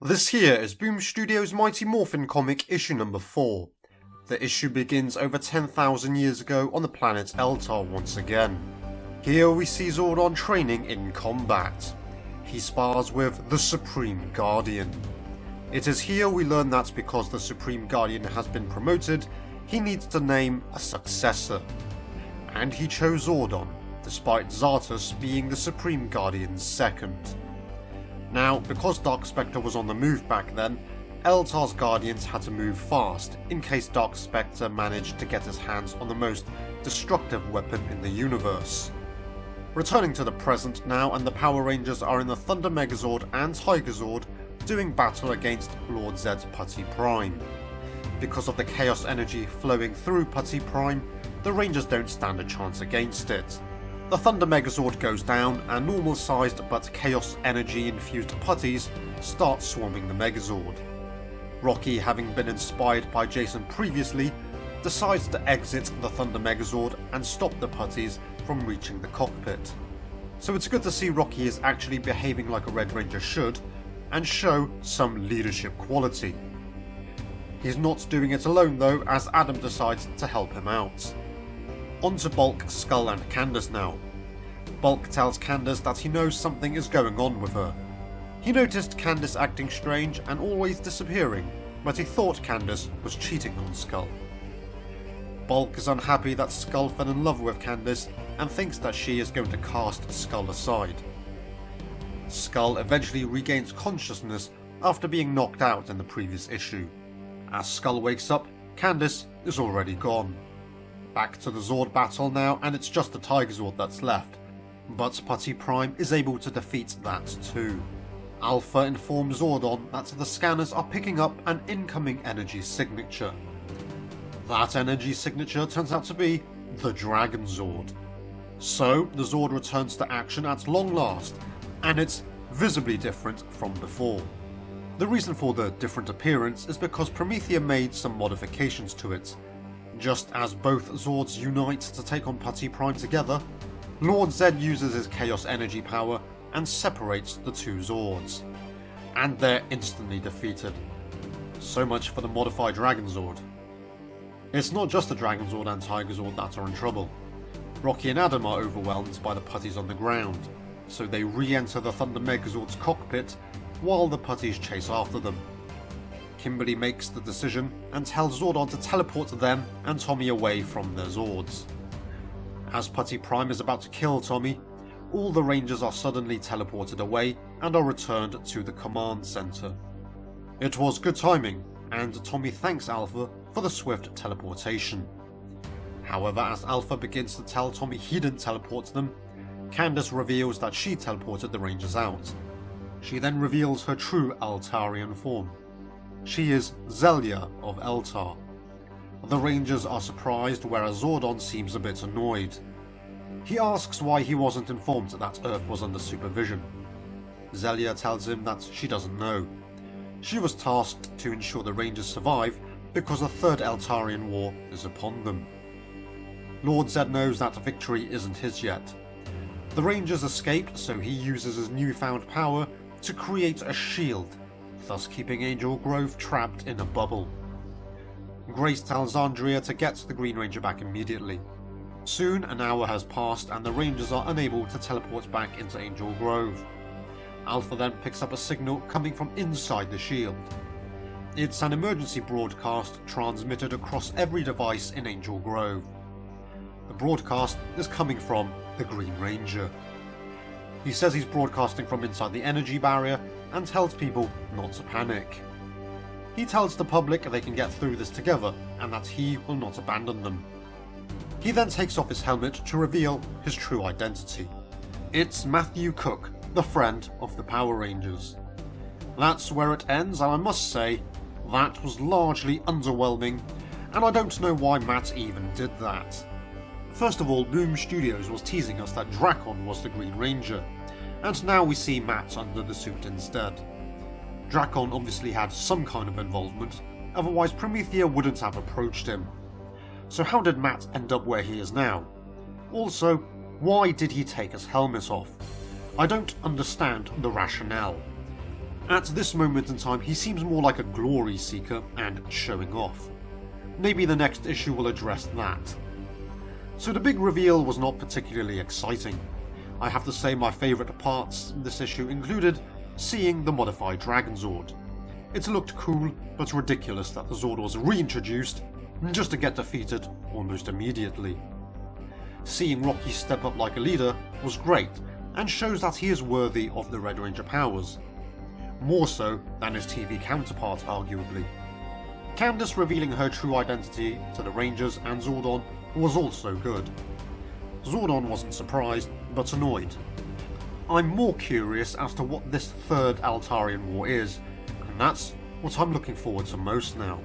This here is Boom Studios' Mighty Morphin comic issue number 4. The issue begins over 10,000 years ago on the planet Eltar once again. Here we see Zordon training in combat. He spars with the Supreme Guardian. It is here we learn that because the Supreme Guardian has been promoted, he needs to name a successor. And he chose Zordon, despite Zartus being the Supreme Guardian's second. Now, because Dark Spectre was on the move back then, Eltar's Guardians had to move fast in case Dark Spectre managed to get his hands on the most destructive weapon in the universe. Returning to the present now, and the Power Rangers are in the Thunder Megazord and Tiger Zord doing battle against Lord Zed's Putty Prime. Because of the chaos energy flowing through Putty Prime, the Rangers don't stand a chance against it. The Thunder Megazord goes down, and normal-sized but chaos energy-infused putties start swarming the Megazord. Rocky, having been inspired by Jason previously, decides to exit the Thunder Megazord and stop the putties from reaching the cockpit. So it's good to see Rocky is actually behaving like a Red Ranger should, and show some leadership quality. He's not doing it alone though, as Adam decides to help him out. On to Bulk, Skull and Candace now. Bulk tells Candace that he knows something is going on with her. He noticed Candace acting strange and always disappearing, but he thought Candace was cheating on Skull. Bulk is unhappy that Skull fell in love with Candace and thinks that she is going to cast Skull aside. Skull eventually regains consciousness after being knocked out in the previous issue. As Skull wakes up, Candace is already gone. Back to the Zord battle now, and it's just the Tiger Zord that's left, but Putty Prime is able to defeat that too. Alpha informs Zordon that the scanners are picking up an incoming energy signature. That energy signature turns out to be the Dragon Zord. So the Zord returns to action at long last, and it's visibly different from before. The reason for the different appearance is because Promethea made some modifications to it. Just as both Zords unite to take on Putty Prime together, Lord Zed uses his Chaos Energy power and separates the two Zords. And they're instantly defeated. So much for the modified Dragon Zord. It's not just the Dragon Zord and Tiger Zord that are in trouble. Rocky and Adam are overwhelmed by the putties on the ground, so they re-enter the Thunder Megazord's cockpit while the putties chase after them. Kimberly makes the decision and tells Zordon to teleport them and Tommy away from their Zords. As Putty Prime is about to kill Tommy, all the Rangers are suddenly teleported away and are returned to the command center. It was good timing, and Tommy thanks Alpha for the swift teleportation. However, as Alpha begins to tell Tommy he didn't teleport them, Candace reveals that she teleported the Rangers out. She then reveals her true Eltarian form. She is Zelia of Eltar. The Rangers are surprised, whereas Zordon seems a bit annoyed. He asks why he wasn't informed that Earth was under supervision. Zelia tells him that she doesn't know. She was tasked to ensure the Rangers survive because a third Eltarian war is upon them. Lord Zed knows that victory isn't his yet. The Rangers escape, so he uses his newfound power to create a shield, thus keeping Angel Grove trapped in a bubble. Grace tells Andrea to get the Green Ranger back immediately. Soon an hour has passed and the Rangers are unable to teleport back into Angel Grove. Alpha then picks up a signal coming from inside the shield. It's an emergency broadcast transmitted across every device in Angel Grove. The broadcast is coming from the Green Ranger. He says he's broadcasting from inside the energy barrier and tells people not to panic. He tells the public they can get through this together and that he will not abandon them. He then takes off his helmet to reveal his true identity. It's Matthew Cook, the friend of the Power Rangers. That's where it ends, and I must say, that was largely underwhelming, and I don't know why Matt even did that. First of all, Boom Studios was teasing us that Drakon was the Green Ranger, and now we see Matt under the suit instead. Drakon obviously had some kind of involvement, otherwise Promethea wouldn't have approached him. So how did Matt end up where he is now? Also, why did he take his helmet off? I don't understand the rationale. At this moment in time, he seems more like a glory seeker and showing off. Maybe the next issue will address that. So the big reveal was not particularly exciting. I have to say my favourite parts in this issue included seeing the modified Dragon Zord. It looked cool, but ridiculous that the Zord was reintroduced just to get defeated almost immediately. Seeing Rocky step up like a leader was great, and shows that he is worthy of the Red Ranger powers. More so than his TV counterpart, arguably. Candace revealing her true identity to the Rangers and Zordon was also good. Zordon wasn't surprised, but annoyed. I'm more curious as to what this third Altarian war is, and that's what I'm looking forward to most now.